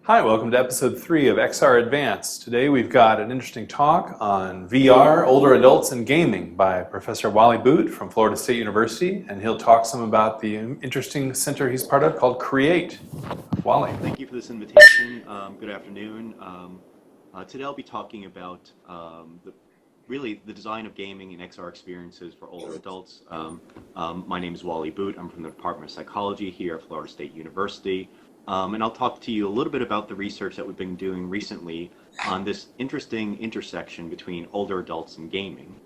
Hi, welcome to episode 3 of XR Advanced. Today we've got an interesting talk on VR, older adults, and gaming by Professor Wally Boot from Florida State University, and he'll talk some about the interesting center he's part of called Create. Wally. Thank you for this invitation. Good afternoon. Today I'll be talking about the design of gaming and XR experiences for older adults. My name is Wally Boot. I'm from the Department of Psychology here at Florida State University. And I'll talk to you a little bit about the research that we've been doing recently on this interesting intersection between older adults and gaming.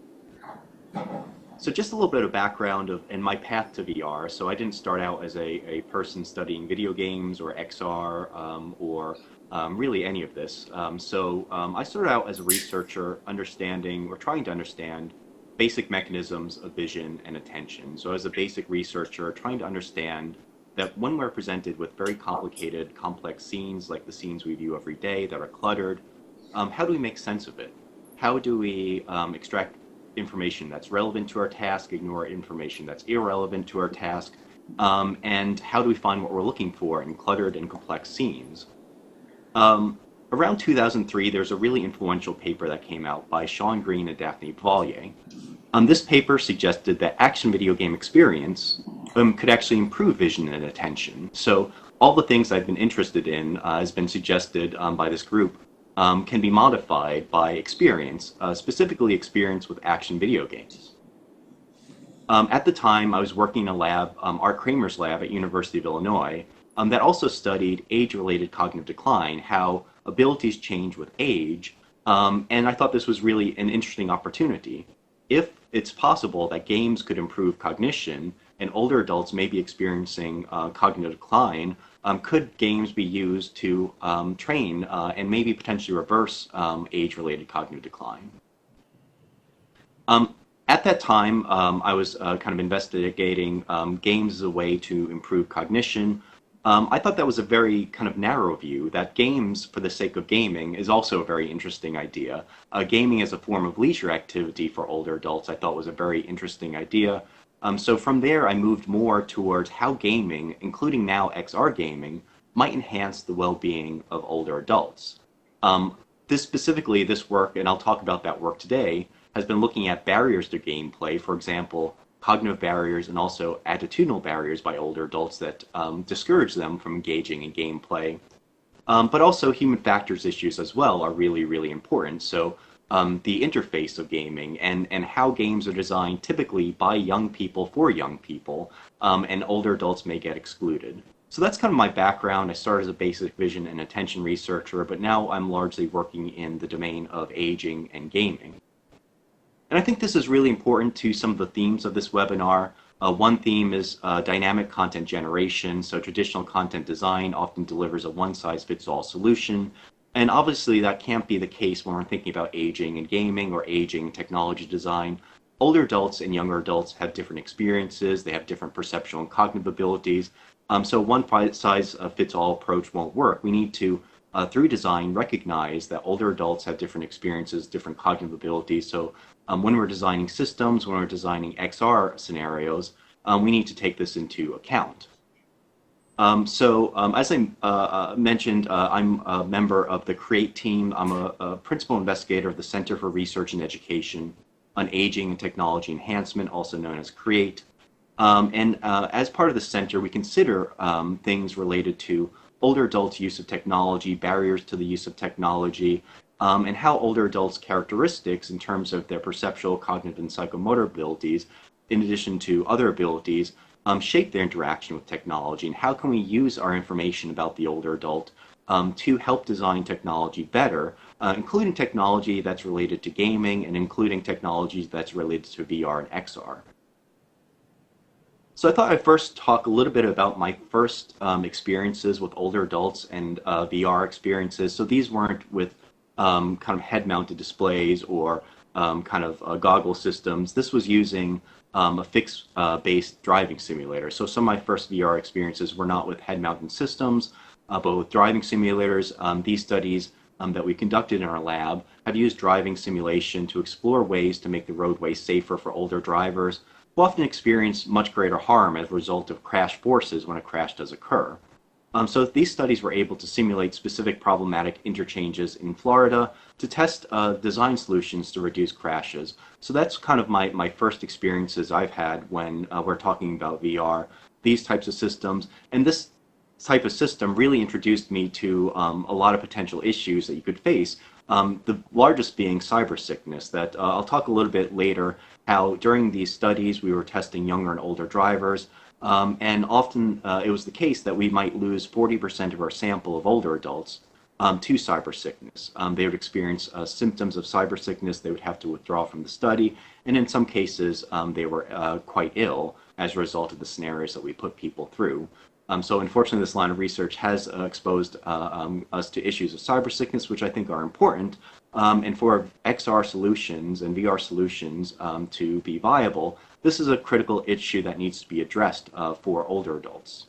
So just a little bit of background and my path to VR. So I didn't start out as a person studying video games or XR or really any of this. I started out as a researcher trying to understand basic mechanisms of vision and attention. So as a basic researcher, trying to understand that when we're presented with very complicated, complex scenes, like the scenes we view every day that are cluttered, how do we make sense of it? How do we extract information that's relevant to our task, ignore information that's irrelevant to our task, and how do we find what we're looking for in cluttered and complex scenes? Around 2003, there's a really influential paper that came out by Sean Green and Daphne Bavelier. This paper suggested that action video game experience could actually improve vision and attention. So all the things I've been interested in has been suggested by this group can be modified by experience, specifically experience with action video games. At the time, I was working in a lab, Art Kramer's lab at University of Illinois, that also studied age-related cognitive decline, how abilities change with age, and I thought this was really an interesting opportunity. If it's possible that games could improve cognition and older adults may be experiencing cognitive decline, could games be used to train and maybe potentially reverse age-related cognitive decline? At that time, I was kind of investigating games as a way to improve cognition. I thought that was a very kind of narrow view, that games for the sake of gaming is also a very interesting idea. Gaming as a form of leisure activity for older adults I thought was a very interesting idea. So from there I moved more towards how gaming, including now XR gaming, might enhance the well-being of older adults. This work, and I'll talk about that work today, has been looking at barriers to gameplay, for example, cognitive barriers and also attitudinal barriers by older adults that discourage them from engaging in gameplay. But also human factors issues as well are really, really important. So the interface of gaming and how games are designed typically by young people for young people, and older adults may get excluded. So that's kind of my background. I started as a basic vision and attention researcher, but now I'm largely working in the domain of aging and gaming. And I think this is really important to some of the themes of this webinar. One theme is dynamic content generation. So traditional content design often delivers a one-size-fits-all solution. And obviously that can't be the case when we're thinking about aging and gaming or aging and technology design. Older adults and younger adults have different experiences. They have different perceptual and cognitive abilities. So one-size-fits-all approach won't work. We need to, through design, recognize that older adults have different experiences, different cognitive abilities. So when we're designing systems, when we're designing XR scenarios, we need to take this into account. As I mentioned, I'm a member of the CREATE team. I'm a principal investigator of the Center for Research and Education on Aging and Technology Enhancement, also known as CREATE. As part of the center, we consider things related to older adults' use of technology, barriers to the use of technology, and how older adults' characteristics in terms of their perceptual, cognitive, and psychomotor abilities, in addition to other abilities, shape their interaction with technology, and how can we use our information about the older adult to help design technology better, including technology that's related to gaming and including technologies that's related to VR and XR. So I thought I'd first talk a little bit about my first experiences with older adults and VR experiences. So these weren't with kind of head-mounted displays or kind of goggle systems. This was using a fixed-based driving simulator. So some of my first VR experiences were not with head-mounted systems, but with driving simulators. These studies that we conducted in our lab have used driving simulation to explore ways to make the roadway safer for older drivers, who often experience much greater harm as a result of crash forces when a crash does occur. So these studies were able to simulate specific problematic interchanges in Florida to test design solutions to reduce crashes. So that's kind of my first experiences I've had when we're talking about VR, these types of systems. And this type of system really introduced me to a lot of potential issues that you could face. The largest being cybersickness, that I'll talk a little bit later how during these studies we were testing younger and older drivers. And often it was the case that we might lose 40% of our sample of older adults to cybersickness. They would experience symptoms of cybersickness, they would have to withdraw from the study, and in some cases they were quite ill as a result of the scenarios that we put people through. So unfortunately this line of research has exposed us to issues of cybersickness, which I think are important. And for XR solutions and VR solutions to be viable, this is a critical issue that needs to be addressed for older adults.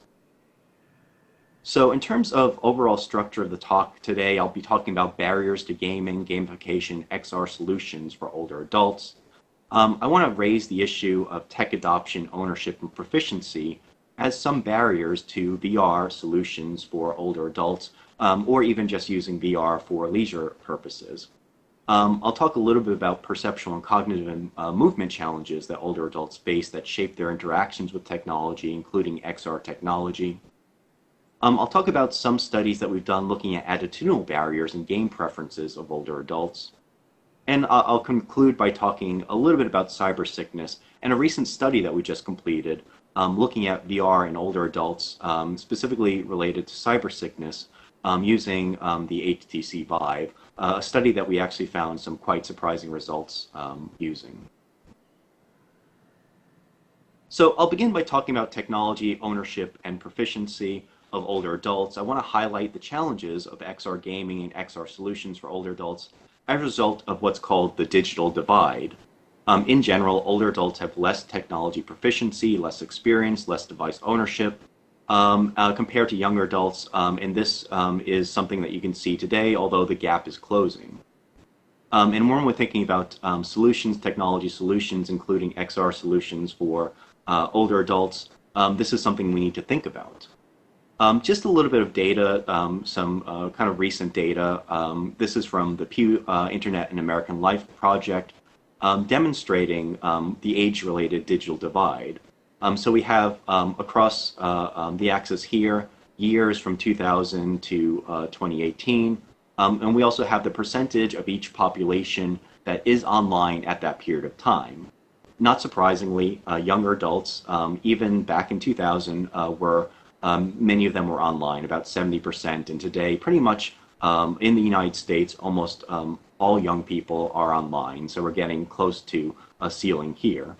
So in terms of overall structure of the talk today, I'll be talking about barriers to gaming, gamification, XR solutions for older adults. I want to raise the issue of tech adoption, ownership, and proficiency as some barriers to VR solutions for older adults, or even just using VR for leisure purposes. I'll talk a little bit about perceptual and cognitive and movement challenges that older adults face that shape their interactions with technology, including XR technology. I'll talk about some studies that we've done looking at attitudinal barriers and game preferences of older adults. And I'll conclude by talking a little bit about cybersickness and a recent study that we just completed looking at VR in older adults, specifically related to cybersickness, using the HTC Vive, a study that we actually found some quite surprising results using. So I'll begin by talking about technology, ownership, and proficiency of older adults. I want to highlight the challenges of XR gaming and XR solutions for older adults as a result of what's called the digital divide. In general, older adults have less technology proficiency, less experience, less device ownership compared to younger adults, and this is something that you can see today, although the gap is closing. And when we're thinking about solutions, technology solutions, including XR solutions for older adults, this is something we need to think about. Just a little bit of data, some kind of recent data. This is from the Pew Internet and American Life project, demonstrating the age-related digital divide. So we have across the axis here, years from 2000 to 2018, and we also have the percentage of each population that is online at that period of time. Not surprisingly, younger adults, even back in 2000, many of them were online, about 70%, and today pretty much in the United States, almost all young people are online, so we're getting close to a ceiling here.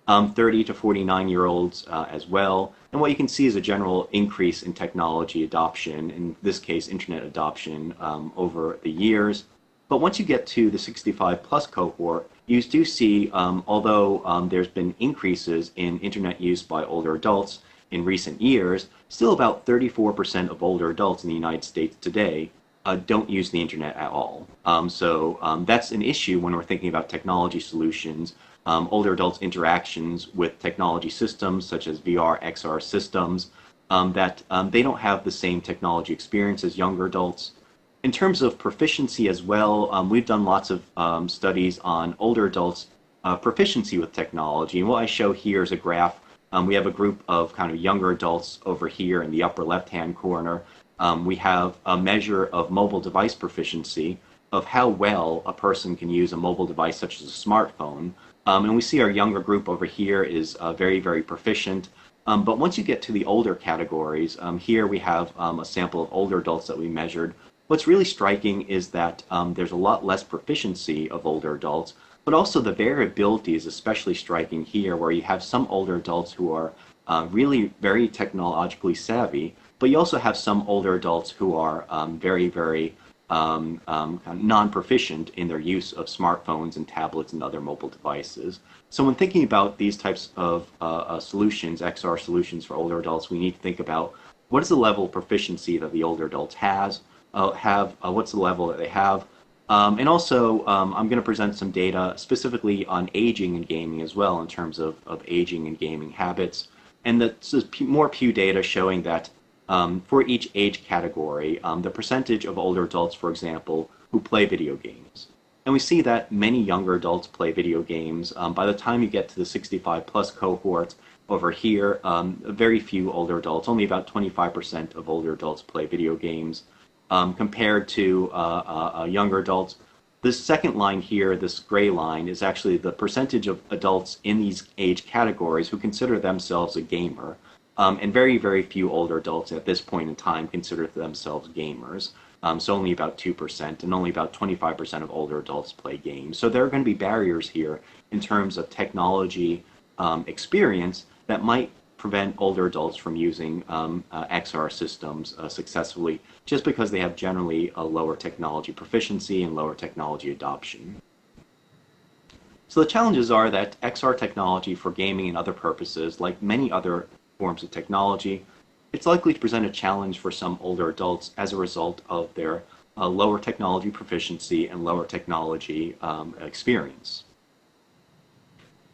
30 to 49-year-olds as well, and what you can see is a general increase in technology adoption, in this case internet adoption, over the years. But once you get to the 65 plus cohort, you do see, although there's been increases in internet use by older adults in recent years, still about 34% of older adults in the United States today don't use the internet at all. So that's an issue when we're thinking about technology solutions. Older adults' interactions with technology systems such as VR, XR systems, that they don't have the same technology experience as younger adults. In terms of proficiency as well, we've done lots of studies on older adults' proficiency with technology. And what I show here is a graph. We have a group of kind of younger adults over here in the upper left-hand corner. We have a measure of mobile device proficiency, of how well a person can use a mobile device such as a smartphone. And we see our younger group over here is very, very proficient. But once you get to the older categories, here we have a sample of older adults that we measured. What's really striking is that there's a lot less proficiency of older adults, but also the variability is especially striking here, where you have some older adults who are really very technologically savvy, but you also have some older adults who are very, very non-proficient in their use of smartphones and tablets and other mobile devices. So when thinking about these types of solutions, XR solutions for older adults, we need to think about what is the level of proficiency that the older adults have, what's the level that they have, and also I'm going to present some data specifically on aging and gaming as well, in terms of aging and gaming habits. And this is more Pew data showing that for each age category, the percentage of older adults, for example, who play video games. And we see that many younger adults play video games. By the time you get to the 65 plus cohort over here, very few older adults, only about 25% of older adults play video games compared to younger adults. This second line here, this gray line, is actually the percentage of adults in these age categories who consider themselves a gamer. And very, very few older adults at this point in time consider themselves gamers. So only about 2%, and only about 25% of older adults play games. So there are going to be barriers here in terms of technology experience that might prevent older adults from using XR systems successfully, just because they have generally a lower technology proficiency and lower technology adoption. So the challenges are that XR technology for gaming and other purposes, like many other forms of technology, it's likely to present a challenge for some older adults as a result of their lower technology proficiency and lower technology experience.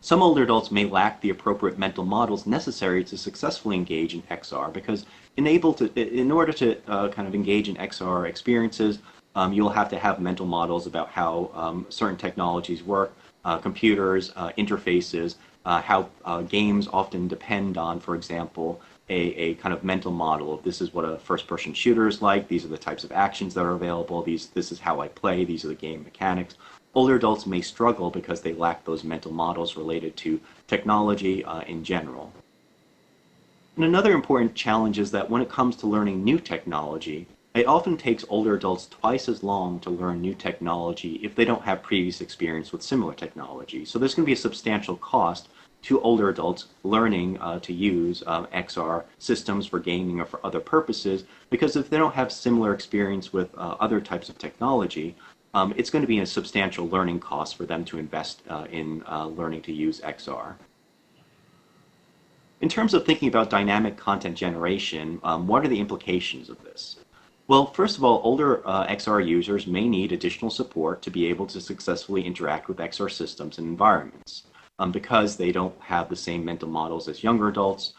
Some older adults may lack the appropriate mental models necessary to successfully engage in XR because in order to kind of engage in XR experiences, you'll have to have mental models about how certain technologies work, computers, interfaces, how games often depend on, for example, a kind of mental model of this is what a first-person shooter is like, these are the types of actions that are available, this is how I play, these are the game mechanics. Older adults may struggle because they lack those mental models related to technology in general. And another important challenge is that when it comes to learning new technology, it often takes older adults twice as long to learn new technology if they don't have previous experience with similar technology. So there's going to be a substantial cost to older adults learning to use XR systems for gaming or for other purposes, because if they don't have similar experience with other types of technology, it's going to be a substantial learning cost for them to invest in learning to use XR. In terms of thinking about dynamic content generation, what are the implications of this? Well, first of all, older XR users may need additional support to be able to successfully interact with XR systems and environments because they don't have the same mental models as younger adults.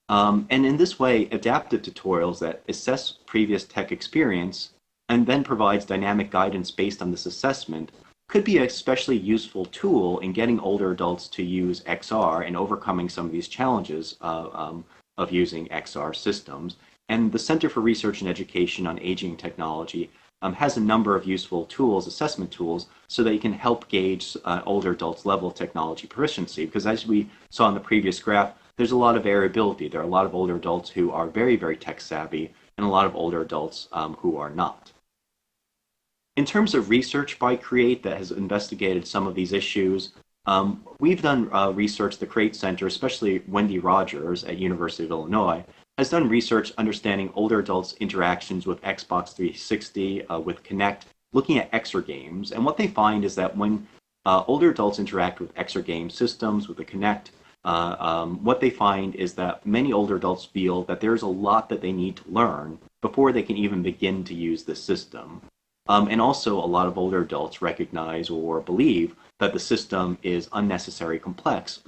And in this way, adaptive tutorials that assess previous tech experience and then provides dynamic guidance based on this assessment could be an especially useful tool in getting older adults to use XR and overcoming some of these challenges of using XR systems. And the Center for Research and Education on Aging Technology has a number of useful tools, assessment tools, so that you can help gauge older adults' level of technology proficiency. Because as we saw in the previous graph, there's a lot of variability. There are a lot of older adults who are very, very tech savvy, and a lot of older adults who are not. In terms of research by CREATE that has investigated some of these issues, we've done research, the CREATE Center, especially Wendy Rogers at University of Illinois, has done research understanding older adults' interactions with Xbox 360, with Kinect, looking at Exergames. And what they find is that when older adults interact with Exergame systems, with the Kinect, what they find is that many older adults feel that there's a lot that they need to learn before they can even begin to use this system. And also, a lot of older adults recognize or believe that the system is unnecessarily complex.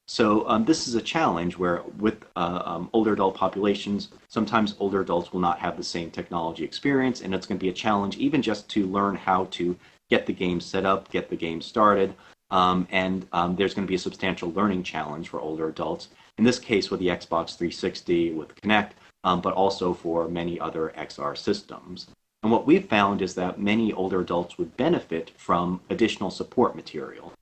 So this is a challenge where with older adult populations, sometimes older adults will not have the same technology experience, and it's going to be a challenge even just to learn how to get the game set up, get the game started, and there's going to be a substantial learning challenge for older adults, in this case with the Xbox 360, with Kinect, but also for many other XR systems. And what we've found is that many older adults would benefit from additional support material.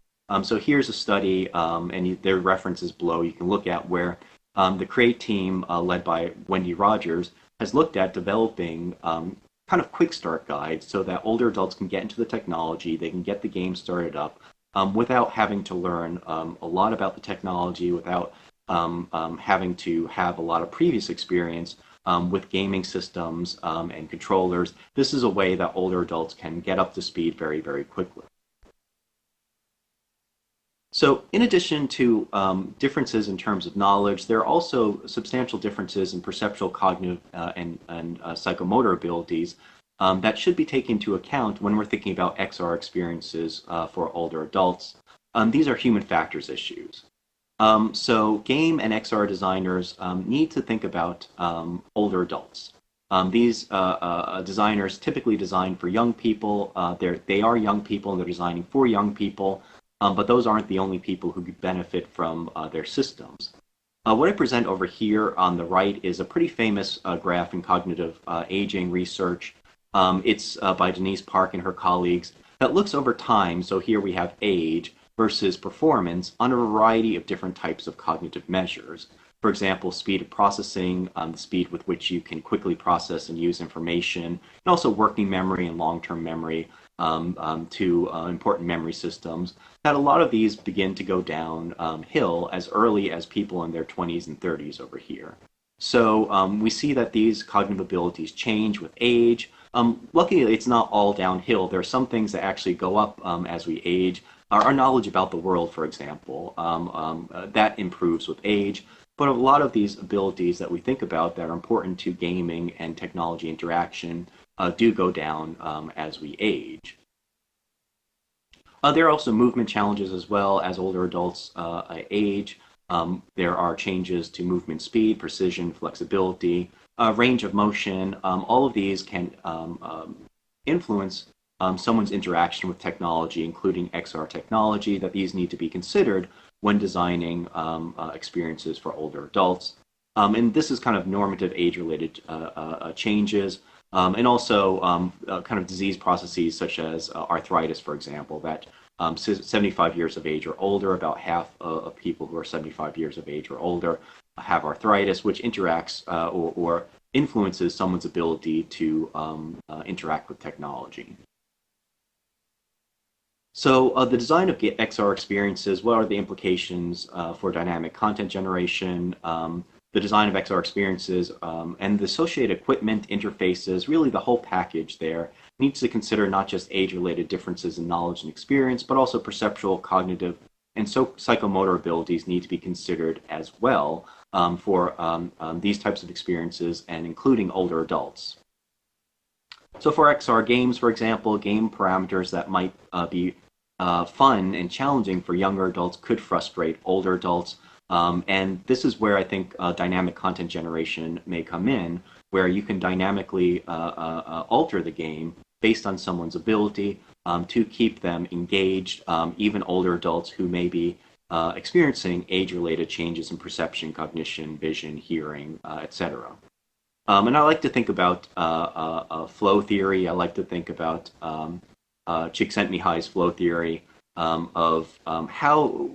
So here's a study, and there are references below you can look at, where the CREATE team, led by Wendy Rogers, has looked at developing kind of quick start guides so that older adults can get into the technology, they can get the game started up without having to learn a lot about the technology, without having to have a lot of previous experience with gaming systems and controllers. This is a way that older adults can get up to speed very, very quickly. So in addition to differences in terms of knowledge, there are also substantial differences in perceptual, cognitive, and psychomotor abilities that should be taken into account when we're thinking about XR experiences for older adults. These are human factors issues. So game and XR designers need to think about older adults. These designers typically design for young people. They are young people, and they're designing for young people, but those aren't the only people who benefit from their systems. What I present over here on the right is a pretty famous graph in cognitive aging research. It's by Denise Park and her colleagues that looks over time. So here we have age versus performance on a variety of different types of cognitive measures. For example, speed of processing, the speed with which you can quickly process and use information, and also working memory and long-term memory, to important memory systems, that a lot of these begin to go downhill as early as people in their 20s and 30s over here. So we see that these cognitive abilities change with age. Luckily, it's not all downhill. There are some things that actually go up as we age. Our knowledge about the world, for example, that improves with age. But a lot of these abilities that we think about that are important to gaming and technology interaction do go down as we age. There are also movement challenges as well as older adults age. There are changes to movement speed, precision, flexibility, range of motion. All of these can influence someone's interaction with technology, including XR technology, that these need to be considered when designing experiences for older adults. And this is kind of normative age-related changes, and also kind of disease processes such as arthritis, for example, that 75 years of age or older, about half of people who are 75 years of age or older have arthritis, which interacts or influences someone's ability to interact with technology. So the design of XR experiences, what are the implications for dynamic content generation, the design of XR experiences, and the associated equipment, interfaces, really the whole package there needs to consider not just age-related differences in knowledge and experience, but also perceptual, cognitive, and psychomotor abilities need to be considered as well for these types of experiences, and including older adults. So for XR games, for example, game parameters that might be fun and challenging for younger adults could frustrate older adults. And this is where I think dynamic content generation may come in, where you can dynamically alter the game based on someone's ability to keep them engaged, even older adults who may be experiencing age-related changes in perception, cognition, vision, hearing, etc. And I like to think about flow theory. I like to think about Csikszentmihalyi's flow theory of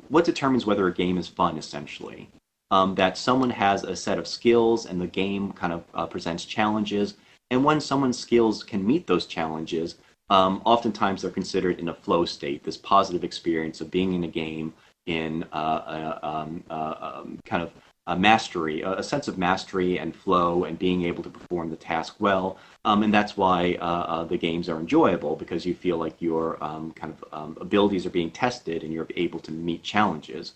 what determines whether a game is fun, essentially. That someone has a set of skills and the game kind of presents challenges. And when someone's skills can meet those challenges, oftentimes they're considered in a flow state, this positive experience of being in a game in kind of a mastery, a sense of mastery and flow and being able to perform the task well. And that's why the games are enjoyable, because you feel like your kind of abilities are being tested and you're able to meet challenges.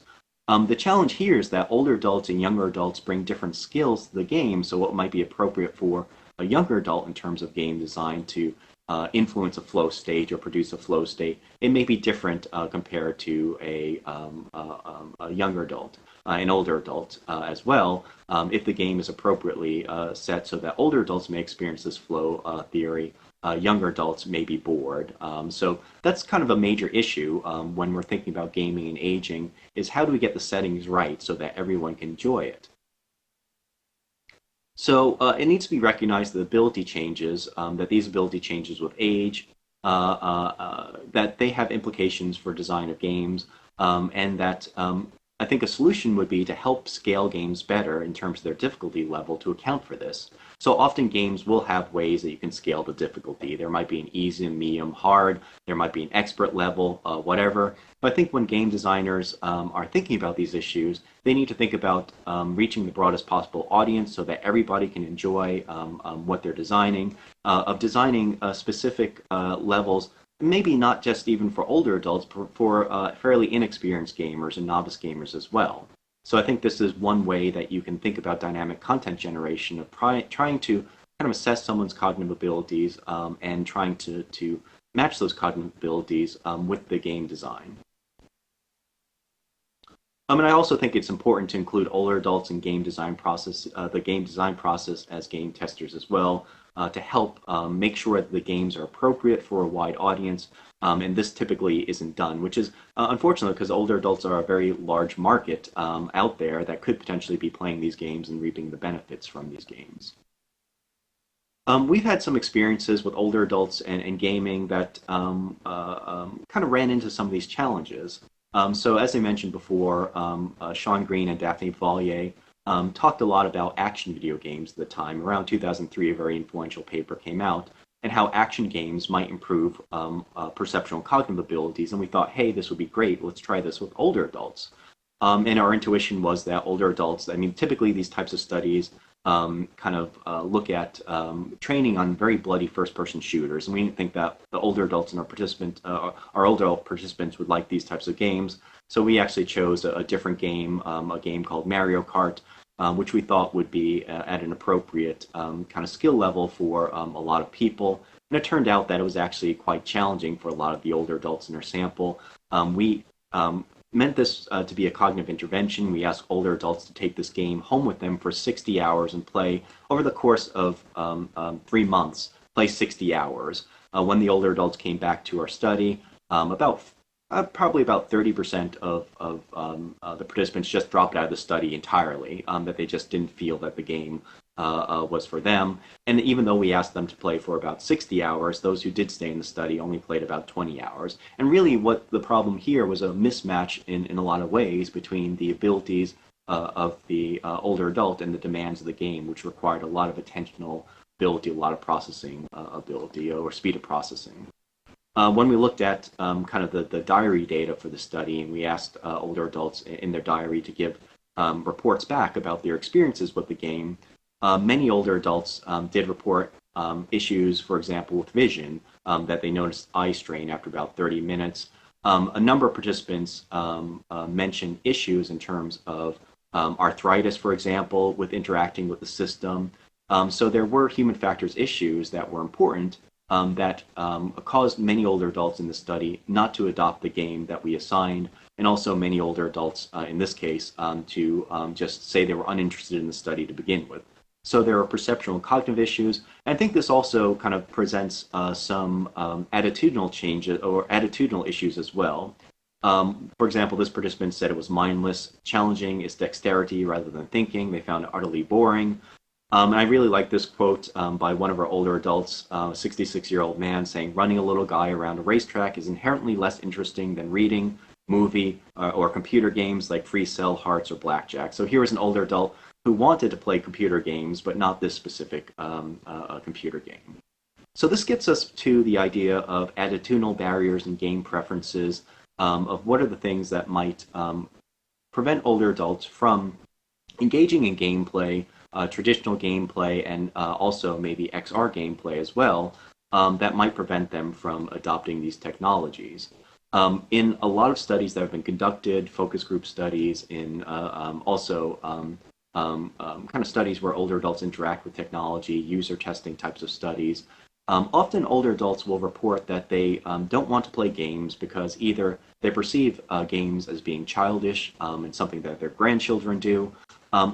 The challenge here is that older adults and younger adults bring different skills to the game, so what might be appropriate for a younger adult in terms of game design to influence a flow state or produce a flow state, it may be different compared to a younger adult. An older adult as well, if the game is appropriately set so that older adults may experience this flow theory, younger adults may be bored. So that's kind of a major issue when we're thinking about gaming and aging, is how do we get the settings right so that everyone can enjoy it? So it needs to be recognized that ability changes, that these ability changes with age, that they have implications for design of games, and that I think a solution would be to help scale games better in terms of their difficulty level to account for this. So often games will have ways that you can scale the difficulty. There might be an easy, medium, hard, there might be an expert level, whatever. But I think when game designers are thinking about these issues, they need to think about reaching the broadest possible audience so that everybody can enjoy what they're designing, of designing specific levels, maybe not just even for older adults, but for fairly inexperienced gamers and novice gamers as well. So I think this is one way that you can think about dynamic content generation, of trying to kind of assess someone's cognitive abilities and trying to match those cognitive abilities with the game design. And I also think it's important to include older adults in game design process, the game design process as game testers as well, to help make sure that the games are appropriate for a wide audience. And this typically isn't done, which is unfortunate because older adults are a very large market out there that could potentially be playing these games and reaping the benefits from these games. We've had some experiences with older adults and gaming that kind of ran into some of these challenges. So as I mentioned before, Sean Green and Daphne Vallier talked a lot about action video games at the time. Around 2003, a very influential paper came out, and how action games might improve perceptual and cognitive abilities. And we thought, hey, this would be great. Let's try this with older adults. And our intuition was that older adults, I mean, typically these types of studies kind of look at training on very bloody first-person shooters, and we didn't think that the older adults in our older adult participants would like these types of games. So we actually chose a different game, a game called Mario Kart, which we thought would be at an appropriate kind of skill level for a lot of people. And it turned out that it was actually quite challenging for a lot of the older adults in our sample. We meant this to be a cognitive intervention. We asked older adults to take this game home with them for 60 hours and play over the course of 3 months, play 60 hours. When the older adults came back to our study, probably about 30% of the participants just dropped out of the study entirely, that they just didn't feel that the game was for them. And even though we asked them to play for about 60 hours, those who did stay in the study only played about 20 hours. And really what the problem here was a mismatch in a lot of ways between the abilities of the older adult and the demands of the game, which required a lot of attentional ability, a lot of processing ability or speed of processing. When we looked at kind of the diary data for the study, and we asked older adults in their diary to give reports back about their experiences with the game, many older adults did report issues, for example, with vision, that they noticed eye strain after about 30 minutes. A number of participants mentioned issues in terms of arthritis, for example, with interacting with the system. So there were human factors issues that were important that caused many older adults in the study not to adopt the game that we assigned, and also many older adults, in this case, to just say they were uninterested in the study to begin with. So there are perceptual and cognitive issues. And I think this also kind of presents some attitudinal changes or attitudinal issues as well. For example, this participant said it was mindless, challenging its dexterity rather than thinking. They found it utterly boring. And I really like this quote by one of our older adults, a 66-year-old man, saying, "Running a little guy around a racetrack is inherently less interesting than reading, movie, or computer games like Free Cell, Hearts, or Blackjack." So here is an older adult who wanted to play computer games, but not this specific computer game. So this gets us to the idea of attitudinal barriers and game preferences, of what are the things that might prevent older adults from engaging in gameplay, traditional gameplay, and also maybe XR gameplay as well, that might prevent them from adopting these technologies. In a lot of studies that have been conducted, focus group studies, in also kind of studies where older adults interact with technology, user testing types of studies, often older adults will report that they don't want to play games because either they perceive games as being childish and something that their grandchildren do,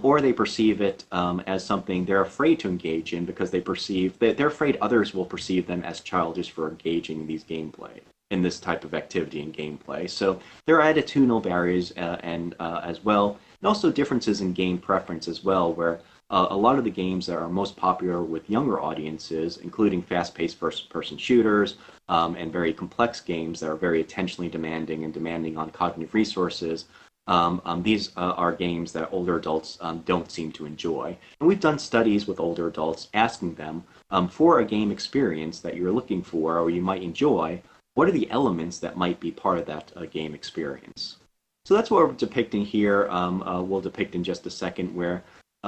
or they perceive it as something they're afraid to engage in because they're afraid others will perceive them as childish for engaging in these gameplay, in this type of activity and gameplay. So there are attitudinal barriers and as well, and also differences in game preference as well, where a lot of the games that are most popular with younger audiences, including fast-paced first-person shooters and very complex games that are very attentionally demanding and demanding on cognitive resources, these are games that older adults don't seem to enjoy. And we've done studies with older adults asking them, for a game experience that you're looking for or you might enjoy, what are the elements that might be part of that game experience? So that's what we're depicting here. We'll depict in just a second, where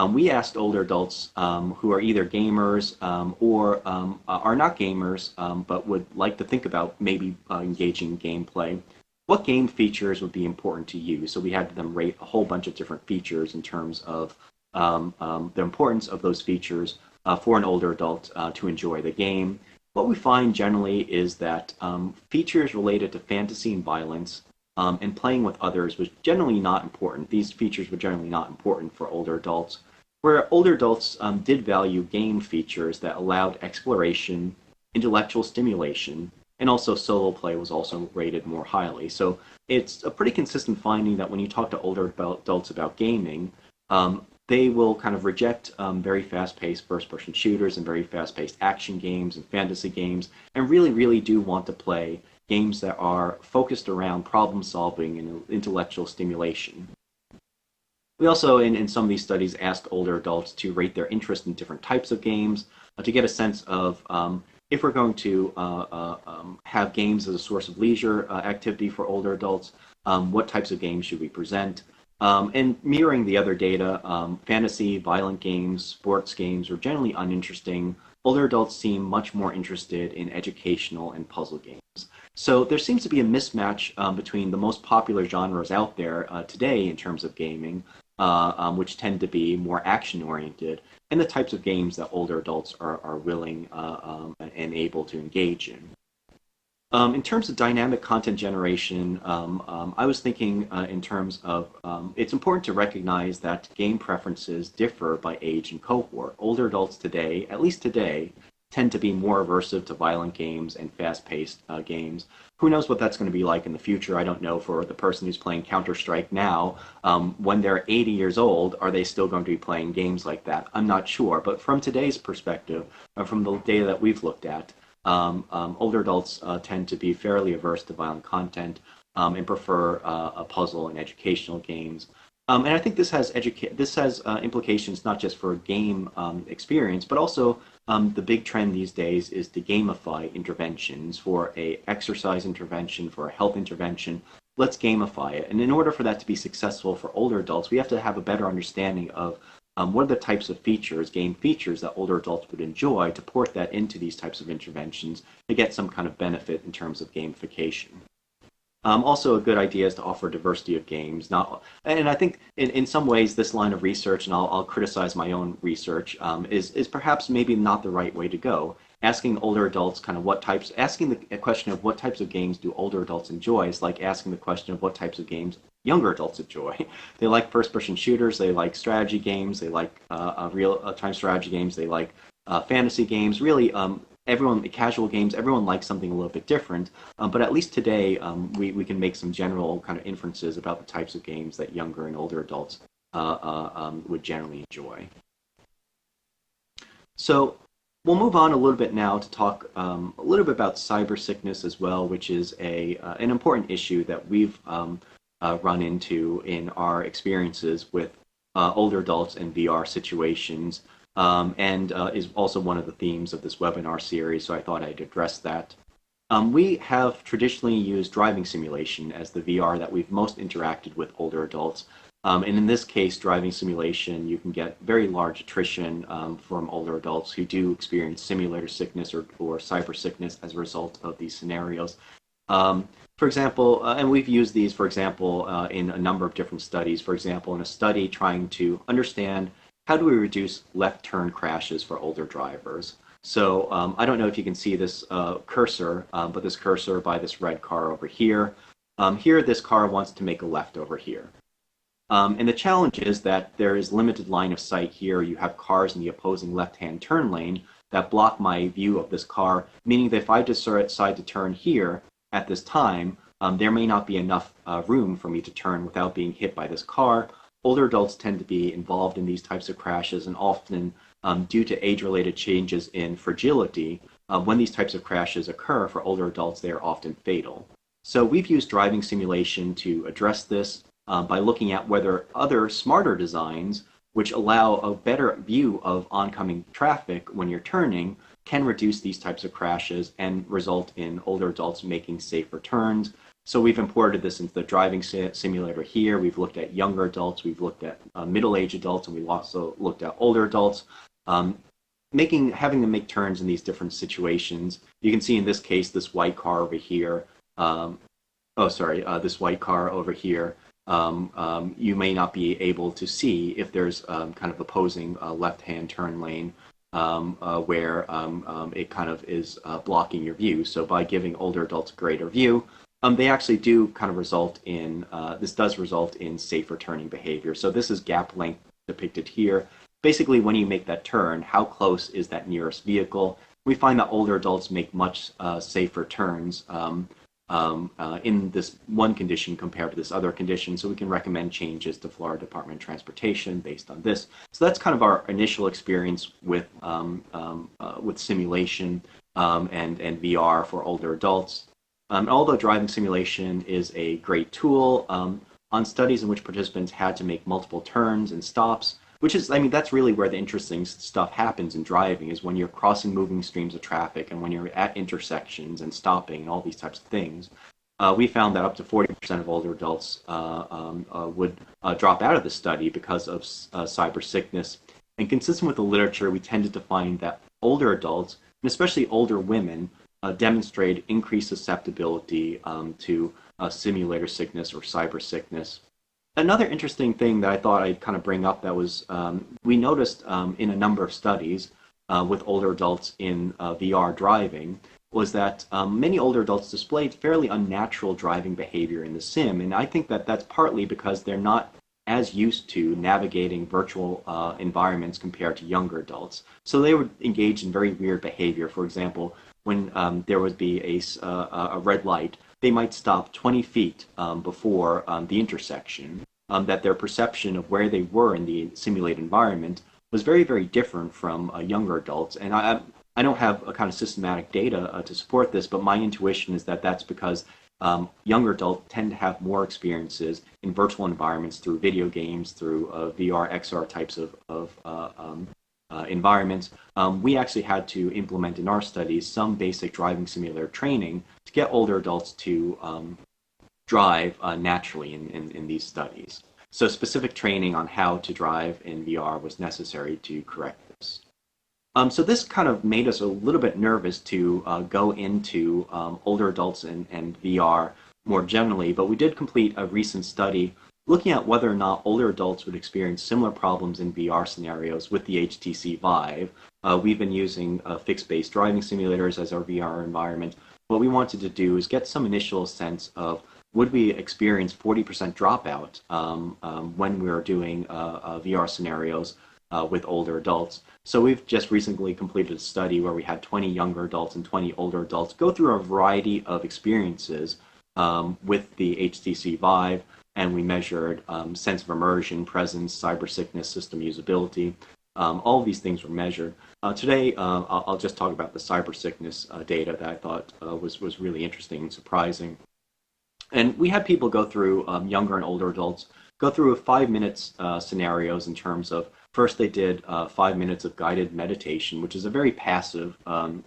we asked older adults who are either gamers or are not gamers but would like to think about maybe engaging in gameplay, what game features would be important to you. So we had them rate a whole bunch of different features in terms of the importance of those features for an older adult to enjoy the game. What we find generally is that features related to fantasy and violence and playing with others was generally not important. These features were generally not important for older adults, where older adults did value game features that allowed exploration, intellectual stimulation, and also solo play was also rated more highly. So it's a pretty consistent finding that when you talk to older adults about gaming, they will kind of reject very fast-paced first-person shooters and very fast-paced action games and fantasy games, and really, really do want to play games that are focused around problem solving and intellectual stimulation. We also, in some of these studies, asked older adults to rate their interest in different types of games to get a sense of if we're going to have games as a source of leisure activity for older adults, what types of games should we present? And mirroring the other data, fantasy, violent games, sports games are generally uninteresting. Older adults seem much more interested in educational and puzzle games. So there seems to be a mismatch between the most popular genres out there today in terms of gaming, which tend to be more action-oriented, and the types of games that older adults are willing and able to engage in. In terms of dynamic content generation, I was thinking in terms of it's important to recognize that game preferences differ by age and cohort. Older adults today, at least today, tend to be more aversive to violent games and fast-paced games. Who knows what that's going to be like in the future? I don't know for the person who's playing Counter-Strike now. When they're 80 years old, are they still going to be playing games like that? I'm not sure. But from today's perspective, from the data that we've looked at, older adults tend to be fairly averse to violent content and prefer puzzle and educational games. And I think this has implications not just for game experience, but also the big trend these days is to gamify interventions. For a exercise intervention, for a health intervention, let's gamify it. And in order for that to be successful for older adults, we have to have a better understanding of what are the types of features, game features, that older adults would enjoy to port that into these types of interventions to get some kind of benefit in terms of gamification. Also, a good idea is to offer diversity of games. And I think in some ways this line of research, and I'll criticize my own research, is perhaps maybe not the right way to go. Asking older adults kind of asking the question of what types of games do older adults enjoy is like asking the question of what types of games younger adults enjoy. They like first-person shooters, they like strategy games, they like real-time strategy games, they like fantasy games. Really, casual games, everyone likes something a little bit different. But at least today, we can make some general kind of inferences about the types of games that younger and older adults would generally enjoy. So we'll move on a little bit now to talk a little bit about cybersickness as well, which is an important issue that we've run into in our experiences with older adults in VR situations, and is also one of the themes of this webinar series, so I thought I'd address that. We have traditionally used driving simulation as the VR that we've most interacted with older adults. And in this case, driving simulation, you can get very large attrition from older adults who do experience simulator sickness or cyber sickness as a result of these scenarios. For example, and we've used these, for example, in a number of different studies. For example, in a study trying to understand how do we reduce left turn crashes for older drivers. So I don't know if you can see this cursor, but this cursor by this red car over here. Here, this car wants to make a left over here. And the challenge is that there is limited line of sight here. You have cars in the opposing left-hand turn lane that block my view of this car, meaning that if I decide to turn here at this time, there may not be enough room for me to turn without being hit by this car. Older adults tend to be involved in these types of crashes, and often due to age-related changes in fragility, when these types of crashes occur for older adults, they are often fatal. So we've used driving simulation to address this by looking at whether other smarter designs, which allow a better view of oncoming traffic when you're turning, can reduce these types of crashes and result in older adults making safer turns. So we've imported this into the driving simulator here. We've looked at younger adults, we've looked at middle-aged adults, and we've also looked at older adults, having them make turns in these different situations. You can see in this case, this white car over here, this white car over here, you may not be able to see if there's kind of opposing left-hand turn lane where it kind of is blocking your view. So by giving older adults a greater view, they actually do kind of result in, this does result in safe returning behavior. So this is gap length depicted here. Basically, when you make that turn, how close is that nearest vehicle? We find that older adults make much safer turns in this one condition compared to this other condition, so we can recommend changes to Florida Department of Transportation based on this. So that's kind of our initial experience with simulation and VR for older adults. Although driving simulation is a great tool, on studies in which participants had to make multiple turns and stops, which is, I mean, that's really where the interesting stuff happens in driving, is when you're crossing moving streams of traffic and when you're at intersections and stopping and all these types of things. We found that up to 40% of older adults would drop out of the study because of cybersickness. And consistent with the literature, we tended to find that older adults, and especially older women, demonstrate increased susceptibility to simulator sickness or cyber sickness. Another interesting thing that I thought I'd kind of bring up that was, we noticed in a number of studies with older adults in VR driving, was that many older adults displayed fairly unnatural driving behavior in the sim. And I think that that's partly because they're not as used to navigating virtual environments compared to younger adults. So they would engage in very weird behavior. For example, when there would be a red light, they might stop 20 feet before the intersection, that their perception of where they were in the simulated environment was very, very different from younger adults. And I don't have a kind of systematic data to support this, but my intuition is that that's because younger adults tend to have more experiences in virtual environments through video games, through VR, XR types of environments. We actually had to implement in our studies some basic driving simulator training to get older adults to drive naturally in these studies. So specific training on how to drive in VR was necessary to correct this. So this kind of made us a little bit nervous to go into older adults and VR more generally, but we did complete a recent study looking at whether or not older adults would experience similar problems in VR scenarios with the HTC Vive. We've been using fixed-based driving simulators as our VR environment. What we wanted to do is get some initial sense of, would we experience 40% dropout when we're doing VR scenarios with older adults. So we've just recently completed a study where we had 20 younger adults and 20 older adults go through a variety of experiences with the HTC Vive, and we measured sense of immersion, presence, cybersickness, system usability. All of these things were measured. Today, I'll just talk about the cybersickness data that I thought was really interesting and surprising. And we had people go through, younger and older adults, go through 5 minutes scenarios in terms of, first they did 5 minutes of guided meditation, which is a very passive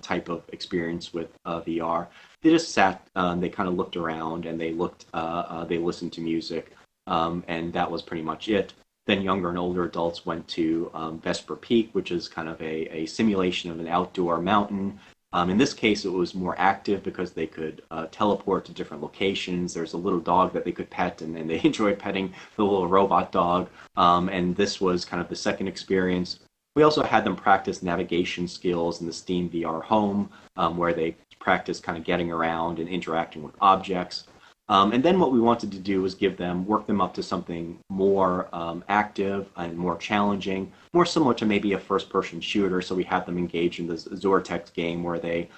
type of experience with VR. They just sat, they kind of looked around, and they listened to music, and that was pretty much it. Then younger and older adults went to Vesper Peak, which is kind of a simulation of an outdoor mountain. In this case, it was more active because they could teleport to different locations. There's a little dog that they could pet, and they enjoyed petting the little robot dog. And this was kind of the second experience. We also had them practice navigation skills in the Steam VR Home, where they practice kind of getting around and interacting with objects. And then what we wanted to do was work them up to something more active and more challenging, more similar to maybe a first-person shooter. So we had them engage in this Exergame game where they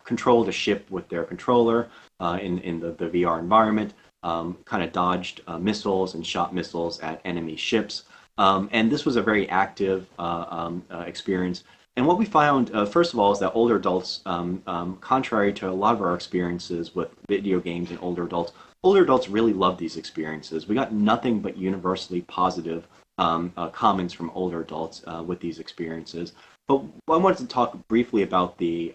controlled a ship with their controller in the VR environment, kind of dodged missiles and shot missiles at enemy ships. And this was a very active experience. And what we found, first of all, is that older adults, contrary to a lot of our experiences with video games and older adults really love these experiences. We got nothing but universally positive comments from older adults with these experiences. But I wanted to talk briefly about the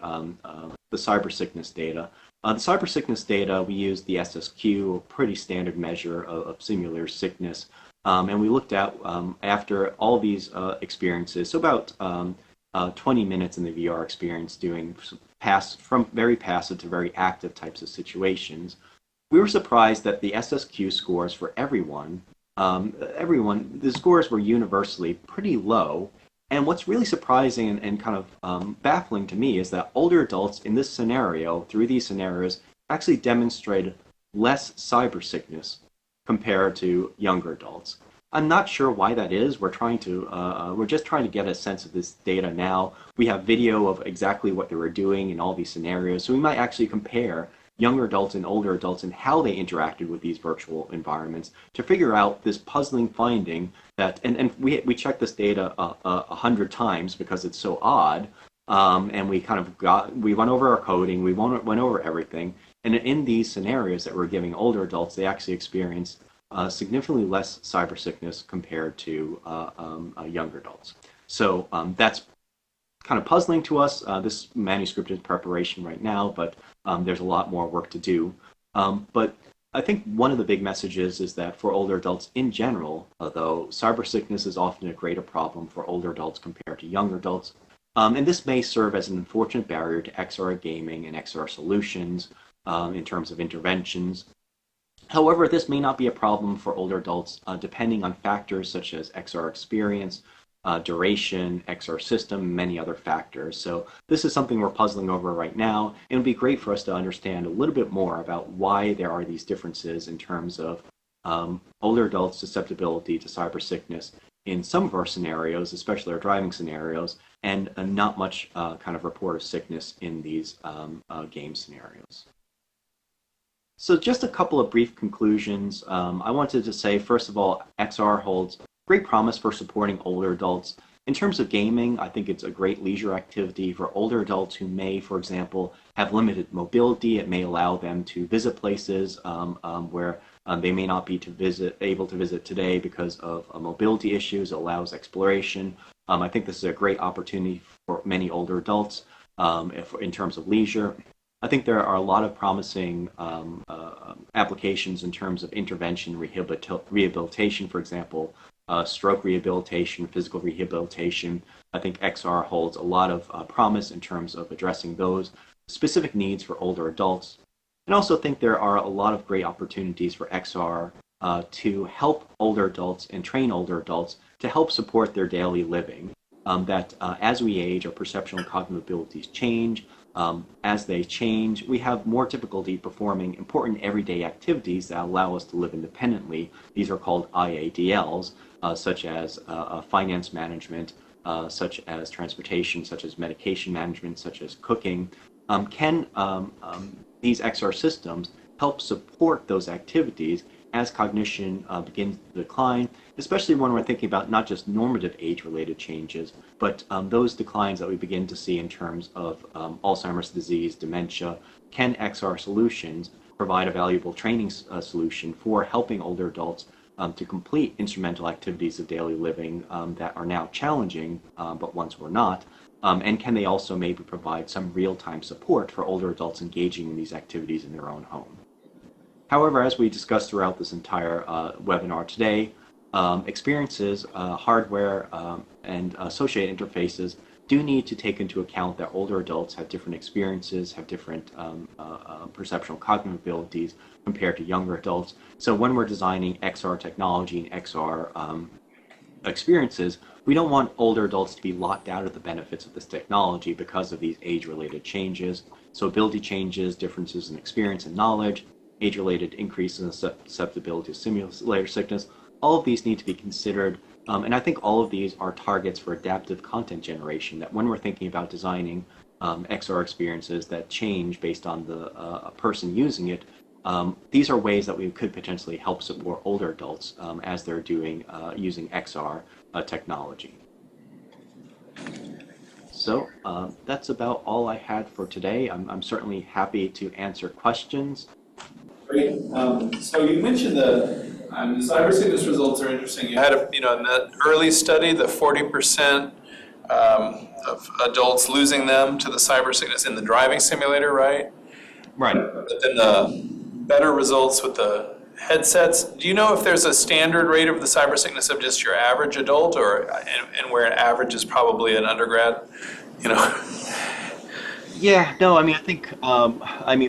cybersickness data. The cybersickness data, we used the SSQ, a pretty standard measure of simulator sickness. And we looked at, after all these experiences, so about 20 minutes in the VR experience doing from very passive to very active types of situations, we were surprised that the SSQ scores for everyone, the scores were universally pretty low. And what's really surprising and kind of baffling to me is that older adults in this scenario, through these scenarios, actually demonstrated less cybersickness compared to younger adults. I'm not sure why that is. We're just trying to get a sense of this data now. We have video of exactly what they were doing in all these scenarios, so we might actually compare younger adults and older adults and how they interacted with these virtual environments to figure out this puzzling finding that, and we checked this data 100 times because it's so odd, and we went over our coding, we went over everything, and in these scenarios that we're giving older adults, they actually experienced significantly less cybersickness compared to younger adults. So that's kind of puzzling to us. This manuscript is in preparation right now, but there's a lot more work to do. But I think one of the big messages is that for older adults in general, though, cybersickness is often a greater problem for older adults compared to younger adults. And this may serve as an unfortunate barrier to XR gaming and XR solutions in terms of interventions. However, this may not be a problem for older adults depending on factors such as XR experience, duration, XR system, many other factors. So this is something we're puzzling over right now. It would be great for us to understand a little bit more about why there are these differences in terms of older adults' susceptibility to cybersickness in some of our scenarios, especially our driving scenarios, and not much kind of report of sickness in these game scenarios. So just a couple of brief conclusions. I wanted to say, first of all, XR holds great promise for supporting older adults. In terms of gaming, I think it's a great leisure activity for older adults who may, for example, have limited mobility. It may allow them to visit places where they may not be able to visit today because of mobility issues. It allows exploration. I think this is a great opportunity for many older adults in terms of leisure. I think there are a lot of promising applications in terms of intervention, rehabilitation, for example, stroke rehabilitation, physical rehabilitation. I think XR holds a lot of promise in terms of addressing those specific needs for older adults. And I also think there are a lot of great opportunities for XR to help older adults and train older adults to help support their daily living. That as we age, our perceptual and cognitive abilities change. As they change, we have more difficulty performing important everyday activities that allow us to live independently. These are called IADLs, such as finance management, such as transportation, such as medication management, such as cooking. Can these XR systems help support those activities as cognition begins to decline, especially when we're thinking about not just normative age-related changes, but those declines that we begin to see in terms of Alzheimer's disease, dementia? Can XR solutions provide a valuable training solution for helping older adults to complete instrumental activities of daily living that are now challenging, but once were not? And can they also maybe provide some real-time support for older adults engaging in these activities in their own home? However, as we discussed throughout this entire webinar today, experiences, hardware, and associated interfaces do need to take into account that older adults have different experiences, have different perceptual cognitive abilities compared to younger adults. So when we're designing XR technology and XR experiences, we don't want older adults to be locked out of the benefits of this technology because of these age-related changes. So ability changes, differences in experience and knowledge, age-related increase in susceptibility to simulator sickness, all of these need to be considered. And I think all of these are targets for adaptive content generation, that when we're thinking about designing XR experiences that change based on the person using it, these are ways that we could potentially help support older adults as they're using XR technology. So that's about all I had for today. I'm certainly happy to answer questions. Great. So you mentioned the cybersickness results are interesting. You had, in that early study, the 40% of adults losing them to the cybersickness in the driving simulator, right? Right. But then the better results with the headsets. Do you know if there's a standard rate of the cybersickness of just your average adult, or and where an average is probably an undergrad? Yeah, no, I think,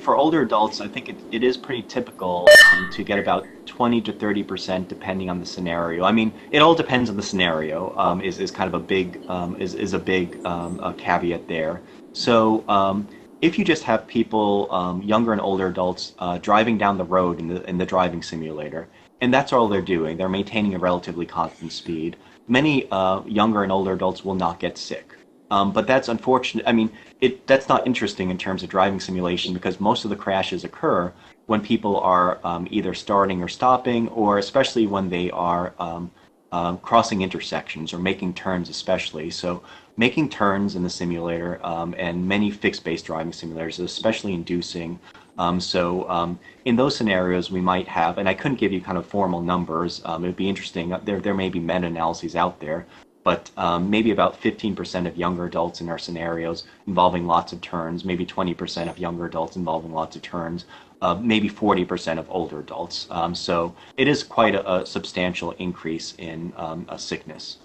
for older adults, I think it is pretty typical to get about 20 to 30% depending on the scenario. It all depends on the scenario, is kind of a big, is a big caveat there. So if you just have people, younger and older adults, driving down the road in the driving simulator, and that's all they're doing, they're maintaining a relatively constant speed, many younger and older adults will not get sick. But that's unfortunate. I mean, that's not interesting in terms of driving simulation because most of the crashes occur when people are either starting or stopping, or especially when they are crossing intersections or making turns especially. So making turns in the simulator and many fixed-based driving simulators is especially inducing. In those scenarios we might have, and I couldn't give you kind of formal numbers, it would be interesting, there may be meta-analyses out there, but maybe about 15% of younger adults in our scenarios involving lots of turns, maybe 20% of younger adults involving lots of turns, maybe 40% of older adults. So it is quite a substantial increase in sickness.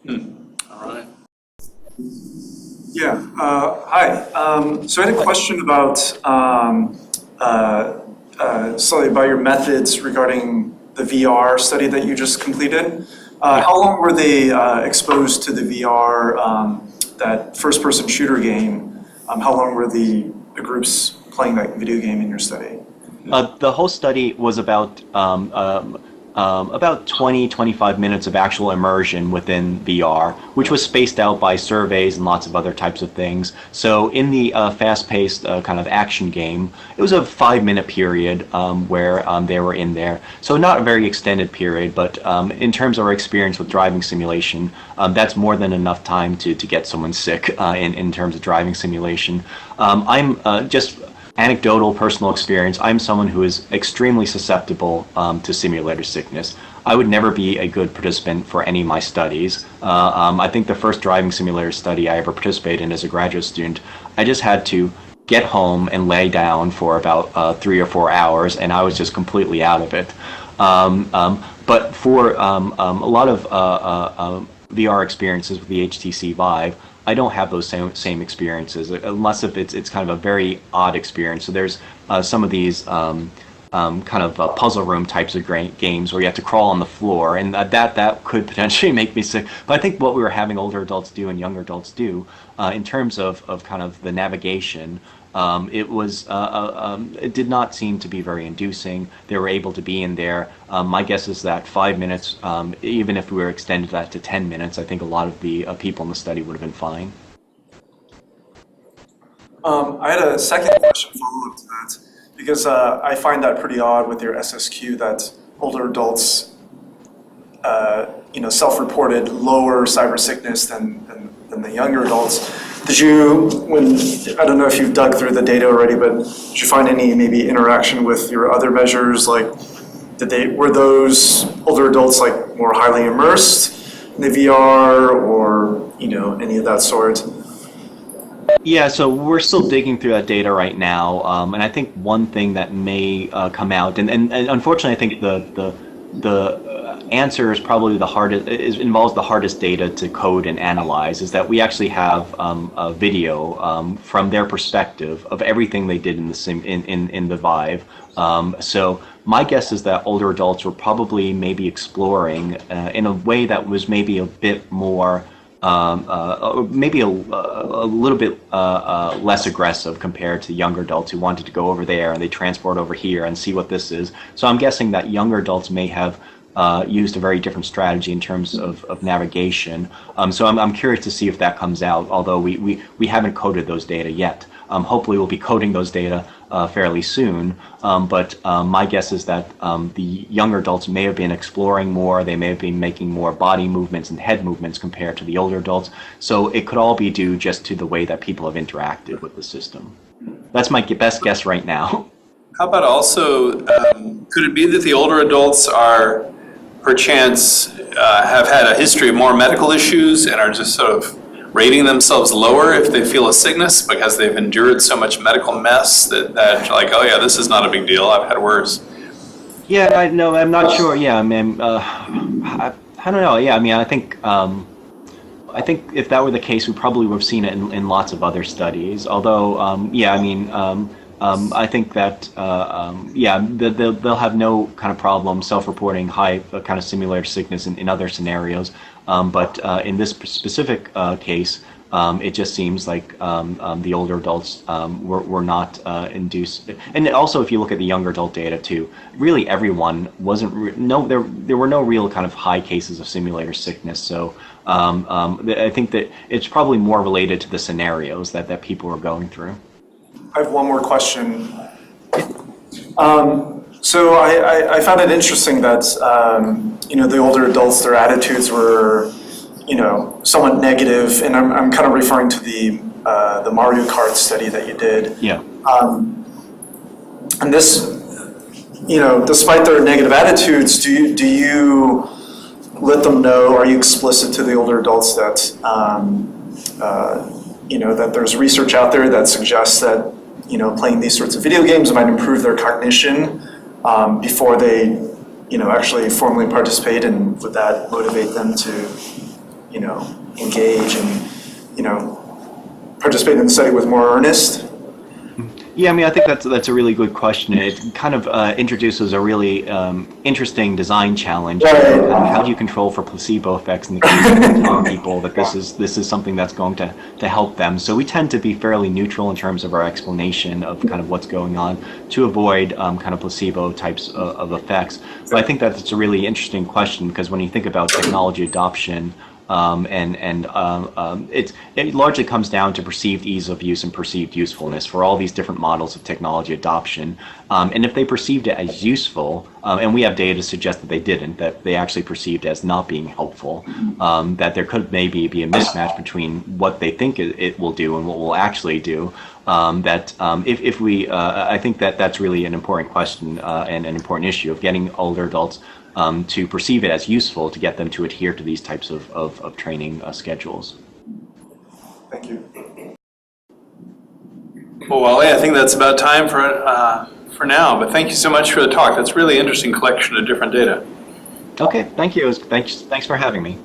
All right. Yeah, hi. So I had a question about slightly about your methods regarding the VR study that you just completed. How long were they exposed to the VR, that first-person shooter game? How long were the groups playing that video game in your study? The whole study was about 20-25 minutes of actual immersion within VR, which was spaced out by surveys and lots of other types of things. So in the fast-paced kind of action game, it was a 5-minute period where they were in there. So not a very extended period, but in terms of our experience with driving simulation, that's more than enough time to get someone sick in terms of driving simulation. I'm just anecdotal personal experience, I'm someone who is extremely susceptible to simulator sickness. I would never be a good participant for any of my studies. I think the first driving simulator study I ever participated in as a graduate student, I just had to get home and lay down for about 3 or 4 hours, and I was just completely out of it. But for a lot of VR experiences with the HTC Vive, I don't have those same experiences, unless if it's kind of a very odd experience. So there's some of these kind of puzzle room types of games where you have to crawl on the floor, and that could potentially make me sick. But I think what we were having older adults do and younger adults do, in terms of kind of the navigation, it did not seem to be very inducing. They were able to be in there. My guess is that 5 minutes, even if we were extended that to 10 minutes, I think a lot of the people in the study would have been fine. I had a second question follow-up to that, because I find that pretty odd with your SSQ that older adults, self-reported lower cybersickness than the younger adults. Did you, I don't know if you've dug through the data already, but did you find any maybe interaction with your other measures? Like, were those older adults like more highly immersed in the VR, or any of that sort? Yeah, so we're still digging through that data right now, and I think one thing that may come out, and unfortunately, I think the answer is probably the hardest. Involves the hardest data to code and analyze. Is that we actually have a video from their perspective of everything they did in the Vive. So my guess is that older adults were probably maybe exploring in a way that was maybe a bit more. Maybe a little bit less aggressive compared to younger adults who wanted to go over there and they transport over here and see what this is. So I'm guessing that younger adults may have used a very different strategy in terms of navigation. So I'm curious to see if that comes out, although we haven't coded those data yet. Hopefully we'll be coding those data fairly soon, but my guess is that the younger adults may have been exploring more, they may have been making more body movements and head movements compared to the older adults, so it could all be due just to the way that people have interacted with the system. That's my best guess right now. How about also, could it be that the older adults are, perchance, have had a history of more medical issues and are just sort of rating themselves lower if they feel a sickness because they've endured so much medical mess that you're like, oh yeah, this is not a big deal, I've had worse? Yeah, I'm not sure. Yeah, I mean, I don't know. Yeah, I mean, I think if that were the case, we probably would have seen it in lots of other studies. Although, yeah, I mean, I think that, yeah, they'll have no kind of problem self-reporting high kind of simulator sickness in other scenarios. But in this specific case, It just seems like the older adults were not induced. And also, if you look at the younger adult data too, really everyone wasn't. There were no real kind of high cases of simulator sickness. So I think that it's probably more related to the scenarios that people are going through. I have one more question. So I found it interesting that the older adults, their attitudes were somewhat negative, and I'm kind of referring to the Mario Kart study that you did. Yeah. And this, despite their negative attitudes, do you let them know? Are you explicit to the older adults that that there's research out there that suggests that playing these sorts of video games might improve their cognition before they actually formally participate, and would that motivate them to engage and participate in the study with more earnest? Yeah, I mean, I think that's a really good question. It kind of introduces a really interesting design challenge. Right. How do you control for placebo effects in the case of telling people that this is something that's going to help them? So we tend to be fairly neutral in terms of our explanation of kind of what's going on to avoid kind of placebo types of effects. But I think that's a really interesting question, because when you think about technology adoption, it largely comes down to perceived ease of use and perceived usefulness for all these different models of technology adoption. And if they perceived it as useful, and we have data to suggest that they didn't, that they actually perceived it as not being helpful, that there could maybe be a mismatch between what they think it will do and what will actually do. I think that's really an important question and an important issue of getting older adults to perceive it as useful, to get them to adhere to these types of training schedules. Thank you. Well, Wally, I think that's about time for now, but thank you so much for the talk. That's a really interesting collection of different data. Okay, thank you. Thanks for having me.